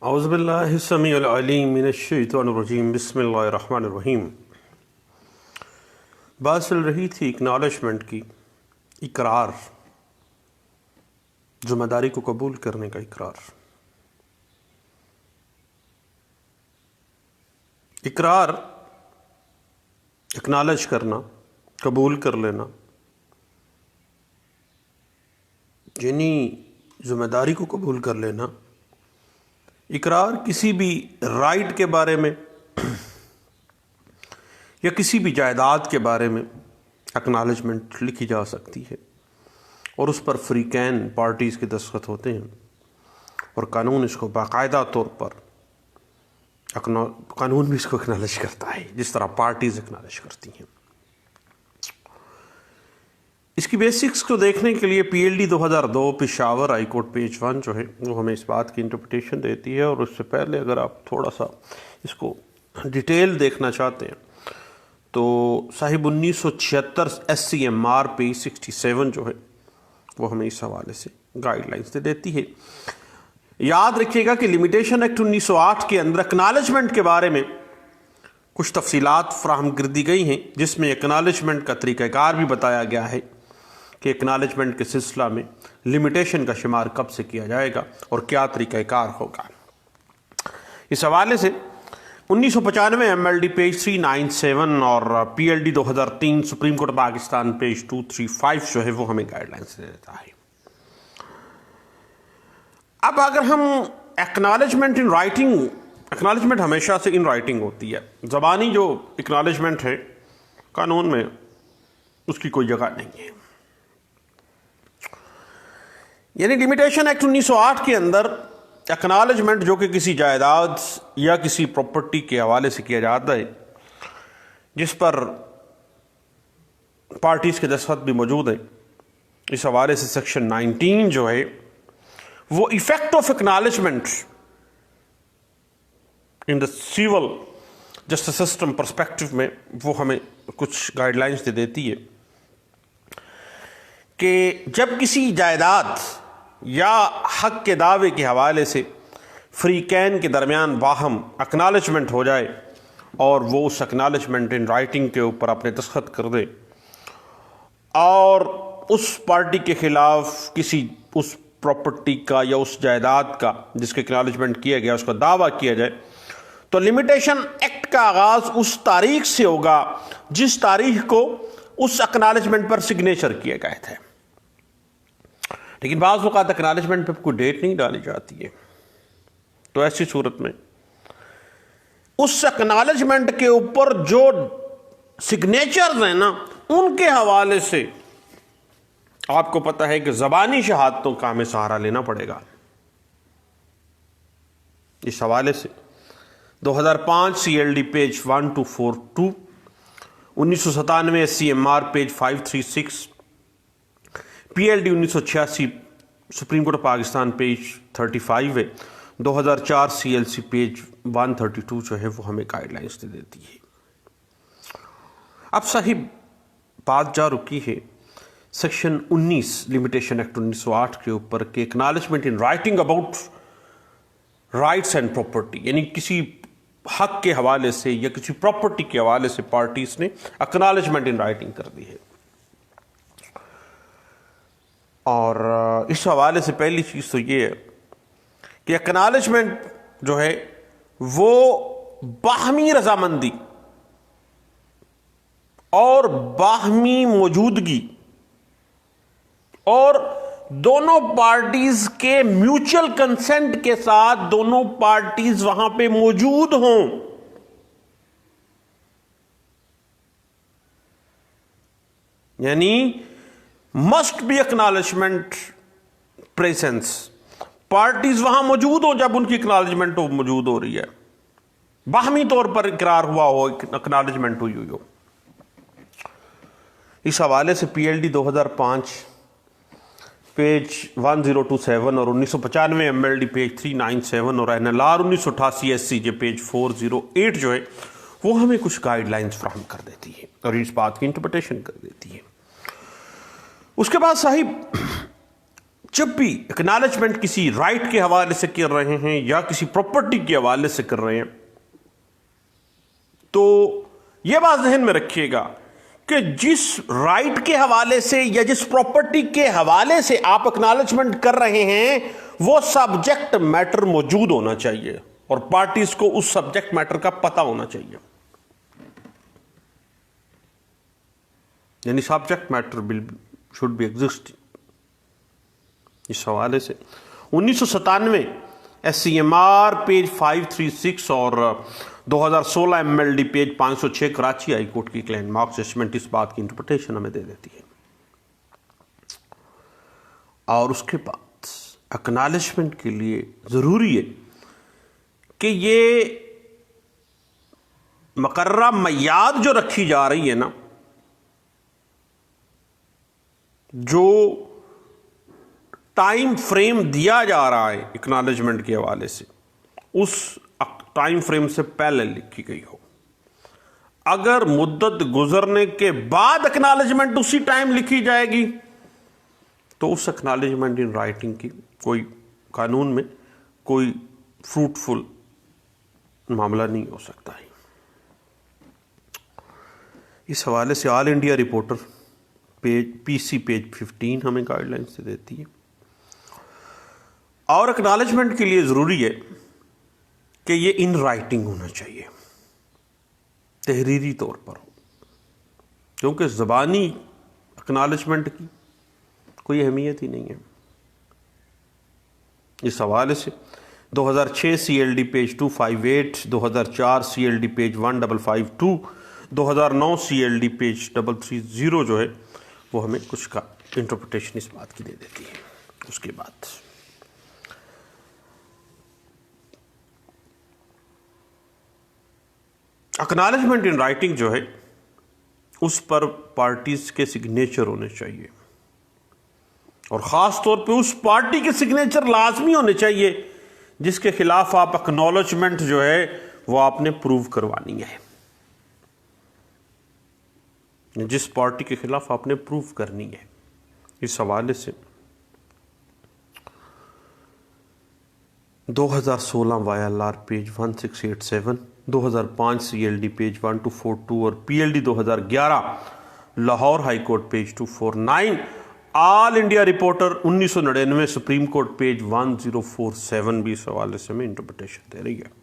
اعوذ باللہ السمیع العلیم من الشیطان الرجیم بسم اللہ الرحمن الرحیم۔ بات چل رہی تھی اکنالجمنٹ کی، اقرار، ذمہ داری کو قبول کرنے کا اقرار۔ اقرار اکنالج کرنا، قبول کر لینا، یعنی ذمہ داری کو قبول کر لینا۔ اقرار کسی بھی رائٹ کے بارے میں یا کسی بھی جائیداد کے بارے میں اکنالجمنٹ لکھی جا سکتی ہے اور اس پر فریقین پارٹیز کے دستخط ہوتے ہیں، اور قانون اس کو باقاعدہ طور پر قانون بھی اس کو اکنالج کرتا ہے، جس طرح پارٹیز اکنالج کرتی ہیں۔ اس کی بیسکس کو دیکھنے کے لیے پی L D 2002 Peshawar high court page 1 جو ہے وہ ہمیں اس بات کی انٹرپریٹیشن دیتی ہے، اور اس سے پہلے اگر آپ تھوڑا سا اس کو ڈیٹیل دیکھنا چاہتے ہیں تو صاحب 1976 S C M R page 67 جو ہے وہ ہمیں اس حوالے سے گائیڈ لائنز دیتی ہے۔ یاد رکھیے گا کہ لمیٹیشن ایکٹ 1908 کے اندر اکنالجمنٹ کے بارے میں کچھ تفصیلات فراہم کر دی گئی ہیں، جس میں اکنالجمنٹ کا طریقہ کار بھی بتایا گیا ہے کہ اکنالجمنٹ کے سلسلہ میں لمیٹیشن کا شمار کب سے کیا جائے گا اور کیا طریقہ کار ہوگا۔ اس حوالے سے 1995 ایم ایل ڈی پیج 397 اور پی L D 2003 supreme court Pakistan page 235 جو ہے وہ ہمیں گائیڈ لائنس دے دیتا ہے۔ اب اگر ہم اکنالجمنٹ ان رائٹنگ، اکنالجمنٹ ہمیشہ سے ان رائٹنگ ہوتی ہے، زبانی جو اکنالجمنٹ ہے قانون میں اس کی کوئی جگہ نہیں ہے، یعنی لمیٹیشن ایکٹ 1908 کے اندر اکنالجمنٹ جو کہ کسی جائیداد یا کسی پراپرٹی کے حوالے سے کیا جاتا ہے جس پر پارٹیز کے دستخط بھی موجود ہیں، اس حوالے سے سیکشن 19 جو ہے وہ effect of acknowledgement in the civil justice system perspective میں وہ ہمیں کچھ گائیڈ لائنز دے دیتی ہے کہ جب کسی جائیداد یا حق کے دعوے کے حوالے سے فریقین کے درمیان باہم اکنالجمنٹ ہو جائے اور وہ اس اکنالجمنٹ ان رائٹنگ کے اوپر اپنے دستخط کر دے، اور اس پارٹی کے خلاف کسی اس پراپرٹی کا یا اس جائیداد کا جس کے اکنالجمنٹ کیا گیا اس کا دعویٰ کیا جائے، تو لمیٹیشن ایکٹ کا آغاز اس تاریخ سے ہوگا جس تاریخ کو اس اکنالجمنٹ پر سگنیچر کیے گئے تھے۔ لیکن بعض اوقات اکنالجمنٹ پہ کوئی ڈیٹ نہیں ڈالی جاتی ہے، تو ایسی صورت میں اس اکنالجمنٹ کے اوپر جو سگنیچرز ہیں نا ان کے حوالے سے آپ کو پتہ ہے کہ زبانی شہادتوں کا ہمیں سہارا لینا پڑے گا۔ اس حوالے سے 2005 C L D page 1242، 1997 S C M R page 536، P L D 1986 supreme court Pakistan page 35 ہے، 2004 سی ایل سی پیج 132 جو ہے وہ ہمیں گائیڈ لائنس دے دیتی ہے۔ اب صاحب بات جا رکی ہے سیکشن 19 لمیٹیشن ایکٹ 1908 کے اوپر کہ acknowledgement in writing about rights and property, یعنی کسی حق کے حوالے سے یا کسی پراپرٹی کے حوالے سے پارٹیز نے اکنالجمنٹ ان رائٹنگ کر دی ہے۔ اور اس حوالے سے پہلی چیز تو یہ ہے کہ اکنالجمنٹ جو ہے وہ باہمی رضامندی اور باہمی موجودگی اور دونوں پارٹیز کے میوچل کنسنٹ کے ساتھ دونوں پارٹیز وہاں پہ موجود ہوں، یعنی must be acknowledgement presence, parties وہاں موجود ہوں جب ان کی اکنالجمنٹ موجود ہو رہی ہے، باہمی طور پر اقرار ہوا ہو، اکنالجمنٹ ہوئی ہو۔ اس حوالے سے پی ایل ڈی 2005 پیج 1027 اور 1995 ایم ایل ڈی پیج 397 اور N L R 1988 S C J page 408 جو ہے وہ ہمیں کچھ گائیڈ لائنز فراہم کر دیتی ہے اور اس بات کی انٹرپریٹیشن کر دیتی ہے۔ اس کے بعد صاحب جب بھی اکنالجمنٹ کسی رائٹ کے حوالے سے کر رہے ہیں یا کسی پراپرٹی کے حوالے سے کر رہے ہیں تو یہ بات ذہن میں رکھیے گا کہ جس رائٹ کے حوالے سے یا جس پراپرٹی کے حوالے سے آپ اکنالجمنٹ کر رہے ہیں وہ سبجیکٹ میٹر موجود ہونا چاہیے اور پارٹیز کو اس سبجیکٹ میٹر کا پتہ ہونا چاہیے. یعنی subject matter should be exist. اس حوالے سے 1997 SCMR پیج 536 اور 2016 MLD page 506 Karachi high court کی لینڈ مارک ججمنٹ اس بات کی انٹرپریٹیشن ہمیں دے دیتی ہے. اور اس کے بعد اکنالجمنٹ کے لیے ضروری ہے کہ یہ مقررہ میعاد جو رکھی جا رہی ہے نا، جو ٹائم فریم دیا جا رہا ہے اکنالجمنٹ کے حوالے سے، اس ٹائم فریم سے پہلے لکھی گئی ہو. اگر مدت گزرنے کے بعد اکنالجمنٹ اسی ٹائم لکھی جائے گی تو اس اکنالجمنٹ ان رائٹنگ کی کوئی قانون میں کوئی فروٹفل معاملہ نہیں ہو سکتا ہے. اس حوالے سے آل انڈیا رپورٹر PC پیج 15 ہمیں گائیڈ لائن سے دیتی ہے. اور اکنالجمنٹ کے لیے ضروری ہے کہ یہ ان رائٹنگ ہونا چاہیے، تحریری طور پر ہو، کیونکہ زبانی اکنالجمنٹ کی کوئی اہمیت ہی نہیں ہے. اس حوالے سے 2006 CLD page 258، 2004 CLD page 1552، 2009 CLD page 330 جو ہے وہ ہمیں کچھ کا انٹرپریٹیشن اس بات کی دے دیتی ہے. اس کے بعد اکنالجمنٹ ان رائٹنگ جو ہے اس پر پارٹیز کے سگنیچر ہونے چاہیے، اور خاص طور پہ اس پارٹی کے سگنیچر لازمی ہونے چاہیے جس کے خلاف آپ اکنالجمنٹ جو ہے وہ آپ نے پروو کروانی ہے، جس پارٹی کے خلاف آپ نے پروف کرنی ہے. اس حوالے سے 2016 YLR پیج 1687، 2005 CLD پیج 1242 اور PLD 2011 Lahore high court page 249، all India reporter 1999 supreme court page 1047 بھی اس حوالے سے ہمیں انٹرپریٹیشن دے رہی ہے.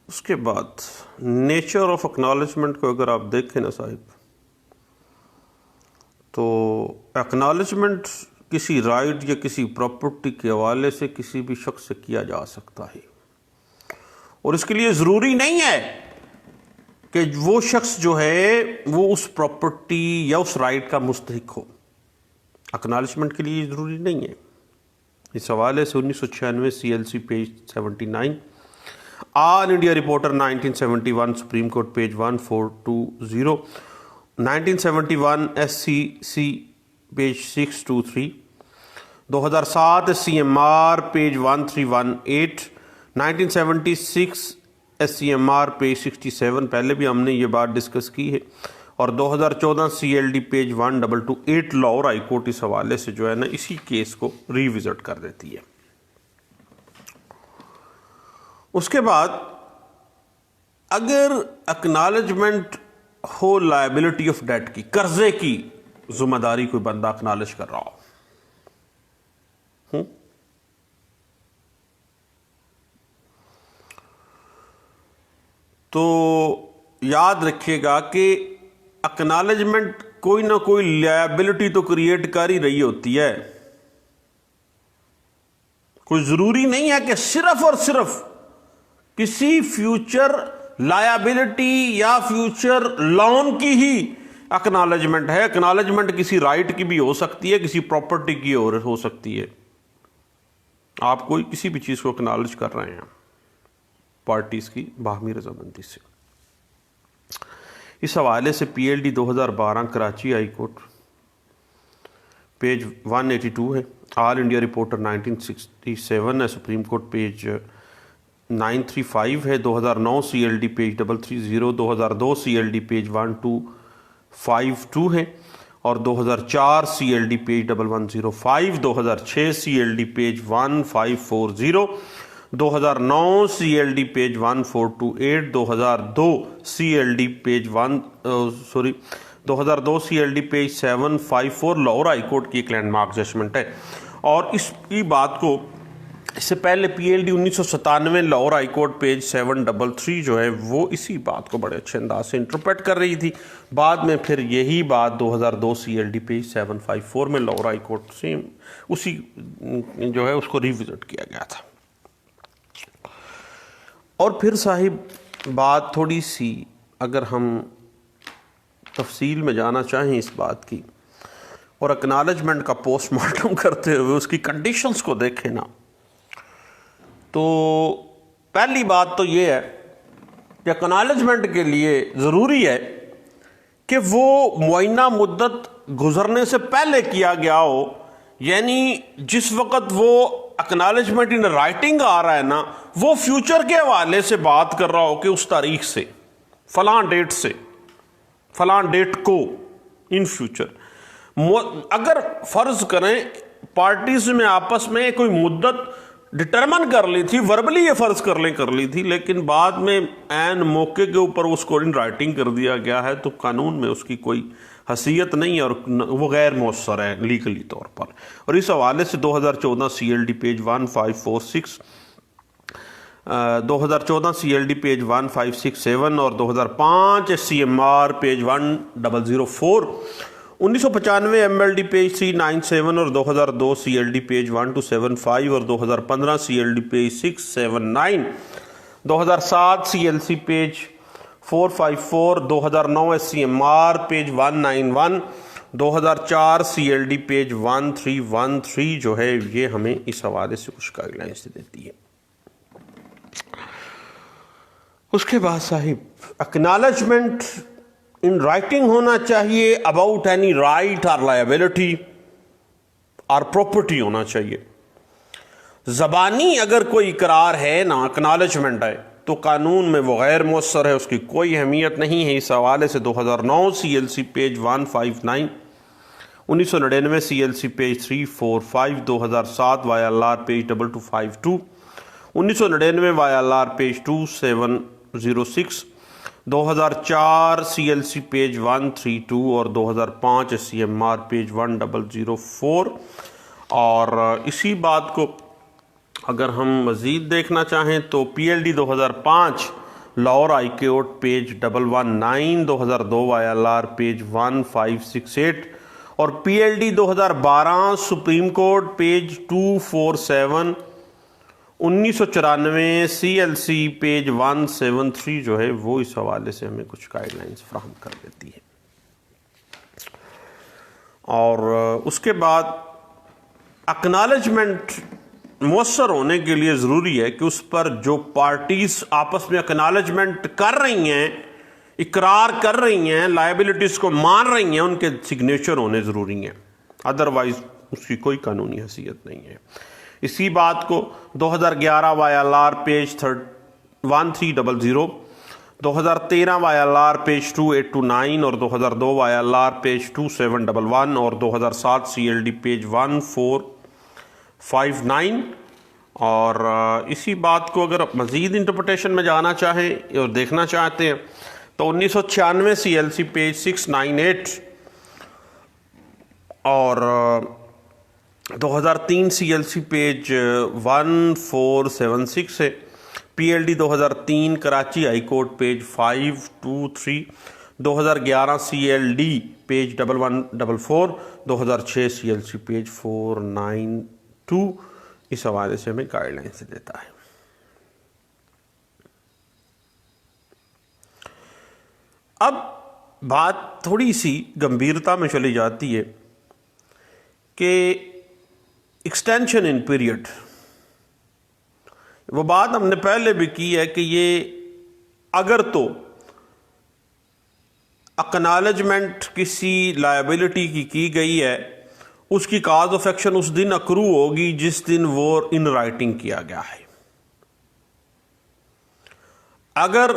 اس کے بعد نیچر آف اکنالجمنٹ کو اگر آپ دیکھیں نا صاحب، تو اکنالجمنٹ کسی رائٹ یا کسی پراپرٹی کے حوالے سے کسی بھی شخص سے کیا جا سکتا ہے، اور اس کے لیے ضروری نہیں ہے کہ وہ شخص جو ہے وہ اس پراپرٹی یا اس رائٹ کا مستحق ہو. اکنالجمنٹ کے لیے ضروری نہیں ہے. اس حوالے سے 1996 CLC page 79، all India reporter 1971 supreme court page 1420، 1971 SCC page 623، 2007 SCMR page 1318، 1976 SCMR page 67، پہلے بھی ہم نے یہ بات ڈسکس کی ہے، اور 2014 CLD page 1228 Lahore high court اس حوالے سے جو ہے نا اسی کیس کو ریوزٹ کر دیتی ہے. اس کے بعد اگر اکنالجمنٹ ہو لائبلٹی آف ڈیٹ کی، قرضے کی ذمہ داری کوئی بندہ اکنالج کر رہا ہو، تو یاد رکھیے گا کہ اکنالجمنٹ کوئی نہ کوئی لائبلٹی تو کریٹ کر ہی رہی ہوتی ہے. کوئی ضروری نہیں ہے کہ صرف اور صرف کسی فیوچر لائبلٹی یا فیوچر لون کی ہی اکنالجمنٹ ہے. اکنالجمنٹ کسی رائٹ کی بھی ہو سکتی ہے، کسی پراپرٹی کی ہو سکتی ہے. آپ کوئی کسی بھی چیز کو اکنالج کر رہے ہیں پارٹیز کی باہمی رضامندی سے. اس حوالے سے PLD 2012 Karachi high court page 182 ہے، آل انڈیا رپورٹر 1967 ہے، سپریم کورٹ پیج 935 ہے, 2009 CLD پیج 330, 2002 CLD پیج 1252 ہے, اور 2004 CLD page 1105, 2006 CLD page 1540, 2009 CLD page 1428, 2002 CLD page 754 Lahore high court کی ایک لینڈ مارک ججمنٹ ہے. اور اس کی بات کو اس سے پہلے PLD 1997 Lahore high court page 733 جو ہے وہ اسی بات کو بڑے اچھے انداز سے انٹرپریٹ کر رہی تھی. بعد میں پھر یہی بات 2002 CLD پیج 754 میں لاہور ہائی کورٹ سے اسی جو ہے اس کو ریوزٹ کیا گیا تھا. اور پھر صاحب بات تھوڑی سی اگر ہم تفصیل میں جانا چاہیں اس بات کی اور اکنالجمنٹ کا پوسٹ مارٹم کرتے ہوئے اس کی کنڈیشنز کو دیکھیں نا، تو پہلی بات تو یہ ہے کہ اکنالجمنٹ کے لیے ضروری ہے کہ وہ معینہ مدت گزرنے سے پہلے کیا گیا ہو. یعنی جس وقت وہ اکنالجمنٹ ان رائٹنگ آ رہا ہے نا، وہ فیوچر کے حوالے سے بات کر رہا ہو کہ اس تاریخ سے فلاں ڈیٹ سے فلاں ڈیٹ کو ان فیوچر. اگر فرض کریں پارٹیز میں آپس میں کوئی مدت ڈٹرمن کر لی تھی، وربلی یہ فرض کر لی تھی، لیکن بعد میں عین موقع کے اوپر اس کو ان رائٹنگ کر دیا گیا ہے، تو قانون میں اس کی کوئی حیثیت نہیں ہے اور وہ غیر مؤثر ہے لیگلی طور پر. اور اس حوالے سے 2014 CLD پیج 1546، 2014 CLD پیج 1567 اور 2005 SCMR پیج 1004، 1995 MLD پیج 397 اور 2002 CLD پیج 1275 اور 2015 CLD page 679، 2007 CLC page 454، 2009 SCMR page 191، 2004 CLD page 1313 جو ہے یہ ہمیں اس حوالے سے کچھ گائیڈ لائنز دیتی ہے. اس کے بعد صاحب اکنالجمنٹ ان رائٹنگ ہونا چاہیے اباؤٹ اینی رائٹ اور لائبلٹی اور پراپرٹی ہونا چاہیے. زبانی اگر کوئی اقرار ہے نا، اکنالجمنٹ ہے، تو قانون میں وہ غیر مؤثر ہے، اس کی کوئی اہمیت نہیں ہے. اس حوالے سے 2009 CLC page 159، 1999 CLC page 345، 2007 YLR page 2252، 1999 YLR page 2706، 2004 CLC page 132 اور 2005 SCMR پیج 1004. اور اسی بات کو اگر ہم مزید دیکھنا چاہیں تو PLD 2005 Lahore high court page 119، 2002 YLR page 1568 اور PLD 2012 supreme court page 247، 1994 CLC page 173 جو ہے وہ اس حوالے سے ہمیں کچھ گائیڈ لائنز فراہم کر دیتی ہے. اور اس کے بعد اکنالجمنٹ مؤثر ہونے کے لیے ضروری ہے کہ اس پر جو پارٹیز آپس میں اکنالجمنٹ کر رہی ہیں، اقرار کر رہی ہیں، لائبلٹیز کو مان رہی ہیں، ان کے سگنیچر ہونے ضروری ہیں، ادروائز اس کی کوئی قانونی حیثیت نہیں ہے. اسی بات کو 2011 YLR پیج 1300، 2013 YLR پیج 2829 اور 2002 YLR پیج 2711 اور 2007 CLD پیج 1459. اور اسی بات کو اگر مزید انٹرپریٹیشن میں جانا چاہیں اور دیکھنا چاہتے ہیں تو 1996 CLC پیج 698 اور 2003 CLC پیج 1476 ہے. PLD 2003 Karachi high court page 523، 2011 CLD page 1144، 2006 CLC page 492 اس حوالے سے ہمیں گائیڈ لائن سے دیتا ہے. اب بات تھوڑی سی گمبھیرتا میں چلی جاتی ہے کہ ایکسٹینشن ان پیریڈ، وہ بات ہم نے پہلے بھی کی ہے کہ یہ اگر تو اکنالجمنٹ کسی لائبلٹی کی گئی ہے، اس کی کاز آف ایکشن اس دن اکرو ہوگی جس دن وہ ان رائٹنگ کیا گیا ہے. اگر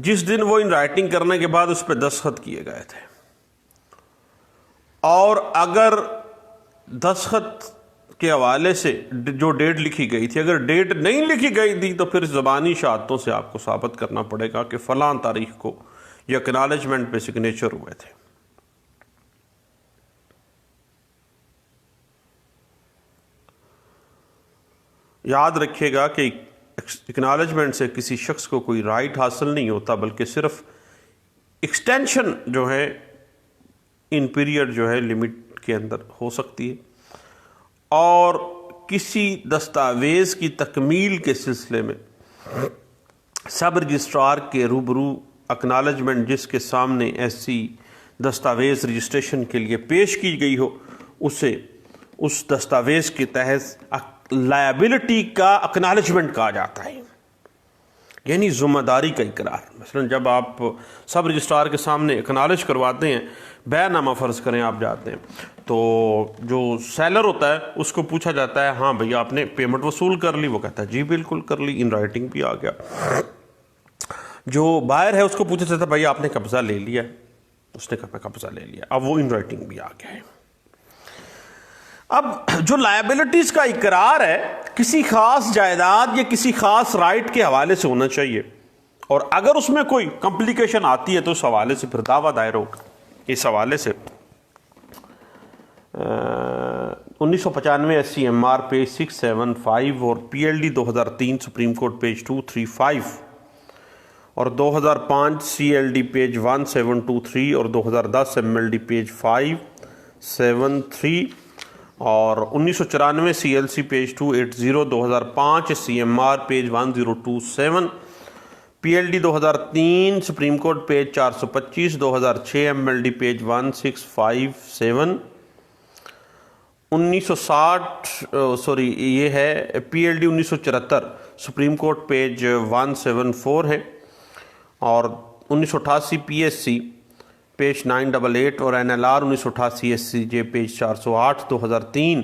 جس دن وہ ان رائٹنگ کرنے کے بعد اس پہ دستخط کیے گئے تھے، اور اگر دستخط کے حوالے سے جو ڈیٹ لکھی گئی تھی، اگر ڈیٹ نہیں لکھی گئی تھی تو پھر زبانی شہادتوں سے آپ کو ثابت کرنا پڑے گا کہ فلاں تاریخ کو یہ اکنالجمنٹ پہ سگنیچر ہوئے تھے۔ یاد رکھیے گا کہ اکنالجمنٹ سے کسی شخص کو کوئی رائٹ حاصل نہیں ہوتا، بلکہ صرف ایکسٹینشن جو ہے ان پیریڈ جو ہے لمٹ کے اندر ہو سکتی ہے، اور کسی دستاویز کی تکمیل کے سلسلے میں سب رجسٹرار کے روبرو اکنالجمنٹ جس کے سامنے ایسی دستاویز رجسٹریشن کے لیے پیش کی گئی ہو، اسے اس دستاویز کے تحت لائبلٹی کا اکنالجمنٹ کہا جاتا ہے، یعنی ذمہ داری کا اقرار۔ مثلا جب آپ سب رجسٹرار کے سامنے اکنالج کرواتے ہیں، بیع نامہ فرض کریں آپ جاتے ہیں، تو جو سیلر ہوتا ہے اس کو پوچھا جاتا ہے ہاں بھئی آپ نے پیمنٹ وصول کر لی؟ وہ کہتا ہے جی بالکل کر لی، ان رائٹنگ بھی آ گیا۔ جو بائر ہے اس کو پوچھا جاتا ہے بھئی آپ نے قبضہ لے لیا؟ اس نے کہا میں قبضہ لے لیا، اب وہ ان رائٹنگ بھی آ گیا ہے۔ اب جو لائبلٹیز کا اقرار ہے کسی خاص جائیداد یا کسی خاص رائٹ کے حوالے سے ہونا چاہیے، اور اگر اس میں کوئی کمپلیکیشن آتی ہے تو اس حوالے سے پھر دعویٰ دائر ہوگا۔ اس حوالے سے 1995 SCMR پیج 675 اور PLD 2003 سپریم کورٹ پیج 235 اور 2005 CLD پیج 1723 اور 2010 MLD پیج 573 اور 1994 CLC page 280، 2005 CMR page 1027، PLD 2003 supreme court page 425، 2006 MLD page 1657، 1960 یہ ہے PLD 1974 سپریم کورٹ پیج 174 ہے، اور 1988 PSC پیج 988 اور NLR 1988 SCJ page 408، 2003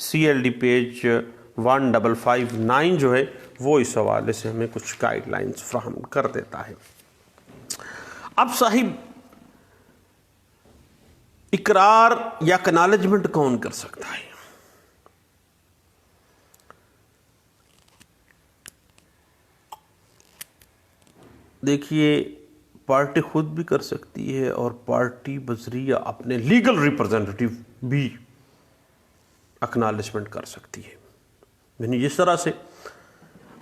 CLD page 1559 جو ہے وہ اس حوالے سے ہمیں کچھ گائیڈ لائنز فراہم کر دیتا ہے۔ اب صاحب اقرار یا اکنالجمنٹ کون کر سکتا ہے؟ دیکھیے پارٹی خود بھی کر سکتی ہے، اور پارٹی بذریعہ اپنے لیگل ریپرزنٹیٹیو بھی اکنالجمنٹ کر سکتی ہے۔ یعنی جس طرح سے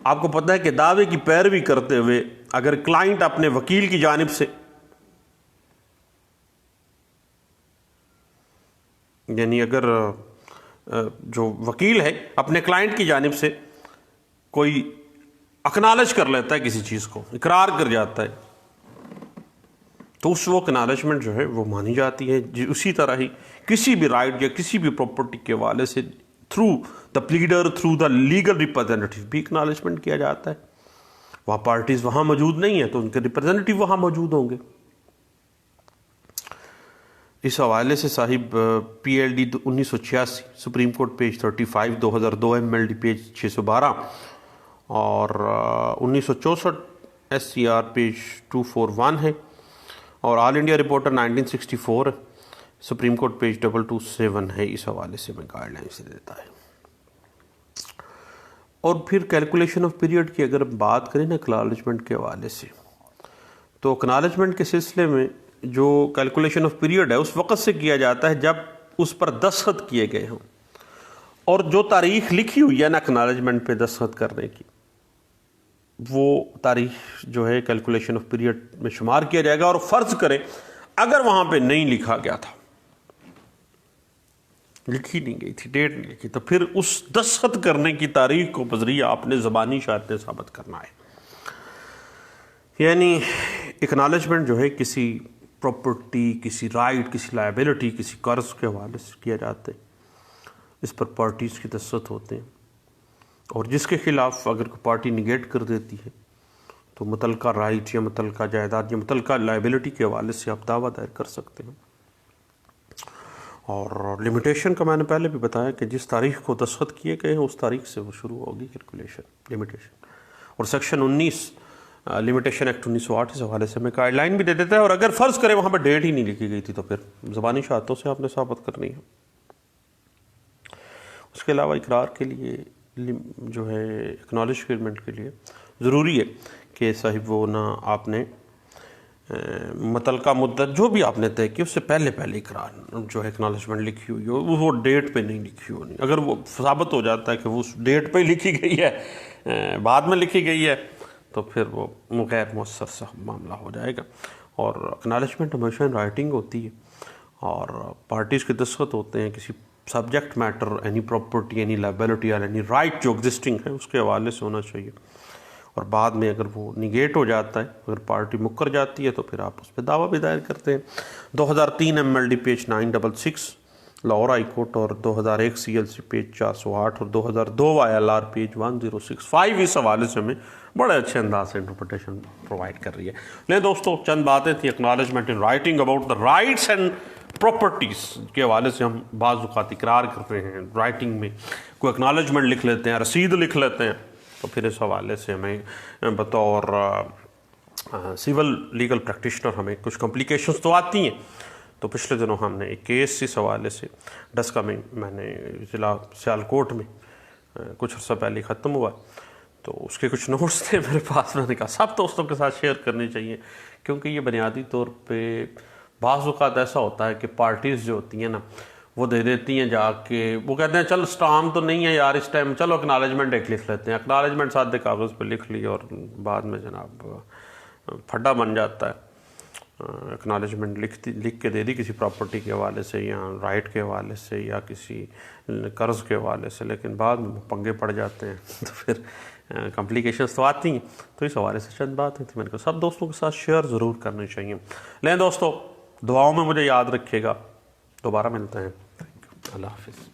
آپ کو پتہ ہے کہ دعوے کی پیروی کرتے ہوئے اگر کلائنٹ اپنے وکیل کی جانب سے، یعنی اگر جو وکیل ہے اپنے کلائنٹ کی جانب سے کوئی اکنالج کر لیتا ہے کسی چیز کو، اقرار کر جاتا ہے، تو اس وہ اکنالجمنٹ جو ہے وہ مانی جاتی ہے۔ اسی طرح ہی کسی بھی رائٹ یا کسی بھی پراپرٹی کے حوالے سے through the pleader, through the legal representative بھی اکنالجمنٹ کیا جاتا ہے۔ وہاں پارٹیز وہاں موجود نہیں ہیں تو ان کے ریپرزنٹیٹیو وہاں موجود ہوں گے۔ اس حوالے سے صاحب PLD 1986 supreme court page 35، 2002 MLD page 612 اور 1964 SCR پیج 241 ہے، اور all India reporter 1964 supreme court page 227 ہے۔ اس حوالے سے میں گائیڈ لائن سے دیتا ہے۔ اور پھر کیلکولیشن آف پیریڈ کی اگر بات کریں نا اکنالجمنٹ کے حوالے سے، تو اکنالجمنٹ کے سلسلے میں جو کیلکولیشن آف پیریڈ ہے اس وقت سے کیا جاتا ہے جب اس پر دستخط کیے گئے ہوں، اور جو تاریخ لکھی ہوئی ہے نا اکنالجمنٹ پہ دستخط کرنے کی، وہ تاریخ جو ہے کیلکولیشن آف پیریڈ میں شمار کیا جائے گا۔ اور فرض کریں اگر وہاں پہ نہیں لکھا گیا تھا، لکھی نہیں گئی تھی، ڈیٹ نہیں لکھی، تو پھر اس دستخط کرنے کی تاریخ کو بذریعہ آپ نے زبانی شہادتیں ثابت کرنا ہے۔ یعنی اکنالجمنٹ جو ہے کسی پراپرٹی، کسی رائٹ، کسی لائبلٹی، کسی قرض کے حوالے سے کیا جاتا ہے، اس پر پارٹیز کی دستخط ہوتے ہیں، اور جس کے خلاف اگر کوئی پارٹی نگیٹ کر دیتی ہے تو متعلقہ رائٹ یا متعلقہ جائیداد یا متعلقہ لائبلٹی کے حوالے سے آپ دعویٰ دائر کر سکتے ہیں۔ اور لمیٹیشن کا میں نے پہلے بھی بتایا کہ جس تاریخ کو دستخط کیے گئے ہیں اس تاریخ سے وہ شروع ہوگی کیلکولیشن، لمیٹیشن۔ اور سیکشن 19 لمیٹیشن ایکٹ 1908 اس حوالے سے ہمیں گائیڈ لائن بھی دے دیتا ہے، اور اگر فرض کریں وہاں پہ ڈیٹ ہی نہیں لکھی گئی تھی تو پھر زبانی شہادتوں سے آپ نے ثابت کرنی ہے۔ اس کے علاوہ اقرار کے لیے جو ہے ایکنالجمنٹ کے لیے ضروری ہے کہ صاحب وہ نہ آپ نے متعلقہ مدت جو بھی آپ نے طے کی اس سے پہلے اقرار جو ہے ایکنالجمنٹ لکھی ہوئی ہو، وہ ڈیٹ پہ نہیں لکھی ہونی۔ اگر وہ ثابت ہو جاتا ہے کہ وہ اس ڈیٹ پہ لکھی گئی ہے، بعد میں لکھی گئی ہے، تو پھر وہ غیر مؤثر سا معاملہ ہو جائے گا۔ اور ایکنالجمنٹ ہمیشہ ان رائٹنگ ہوتی ہے، اور پارٹیز کے دستخط ہوتے ہیں کسی subject matter, any property, any liability اور اینی رائٹ جو ایگزسٹنگ ہے اس کے حوالے سے ہونا چاہیے۔ اور بعد میں اگر وہ نگیٹ ہو جاتا ہے، اگر پارٹی مکر جاتی ہے، تو پھر آپ اس پہ دعویٰ بھی دائر کرتے ہیں۔ 2003 MLD page 966 Lahore high court, اور 2001 CLC پیج 408 اور 2002 ILR پیج 1065 اس حوالے سے ہمیں بڑے اچھے انداز سے انٹرپریٹیشن پرووائڈ کر رہی ہے۔ لیں دوستو، چند باتیں تھیں acknowledgement in writing about the rights and properties کے حوالے سے۔ ہم بعض اوقات اقرار کرتے ہیں رائٹنگ میں، کوئی ایکنالجمنٹ لکھ لیتے ہیں، رسید لکھ لیتے ہیں، تو پھر اس حوالے سے ہمیں بطور سول لیگل پریکٹیشنر ہمیں کچھ کمپلیکیشنز تو آتی ہیں۔ تو پچھلے دنوں ہم نے ایک کیس اس حوالے سے ڈسکا میں نے ضلع سیالکوٹ میں کچھ عرصہ پہلے ختم ہوا، تو اس کے کچھ نوٹس تھے میرے پاس، میں نے کہا سب دوستوں کے ساتھ شیئر کرنی چاہیے، کیونکہ یہ بنیادی طور پہ بعض اوقات ایسا ہوتا ہے کہ پارٹیز جو ہوتی ہیں نا، وہ دے دیتی ہیں جا کے، وہ کہتے ہیں چل اسٹامپ تو نہیں ہے یار اس ٹائم، چلو اکنالجمنٹ ایک لکھ لیتے ہیں۔ اکنالجمنٹ سادے کاغذ پہ لکھ لی اور بعد میں جناب پھڈا بن جاتا ہے۔ اکنالجمنٹ لکھ کے دے دی کسی پراپرٹی کے حوالے سے، یا رائٹ کے حوالے سے، یا کسی قرض کے حوالے سے، لیکن بعد میں پنگے پڑ جاتے ہیں، تو پھر کمپلیکیشنز تو آتی ہیں۔ تو اس حوالے سے چند باتیں تھیں، میں نے کہا سب دوستوں کے ساتھ شیئر ضرور کرنی چاہیے۔ لیں دوستو، دعاؤں میں مجھے یاد رکھیے گا، دوبارہ ملتے ہیں۔ اللہ حافظ۔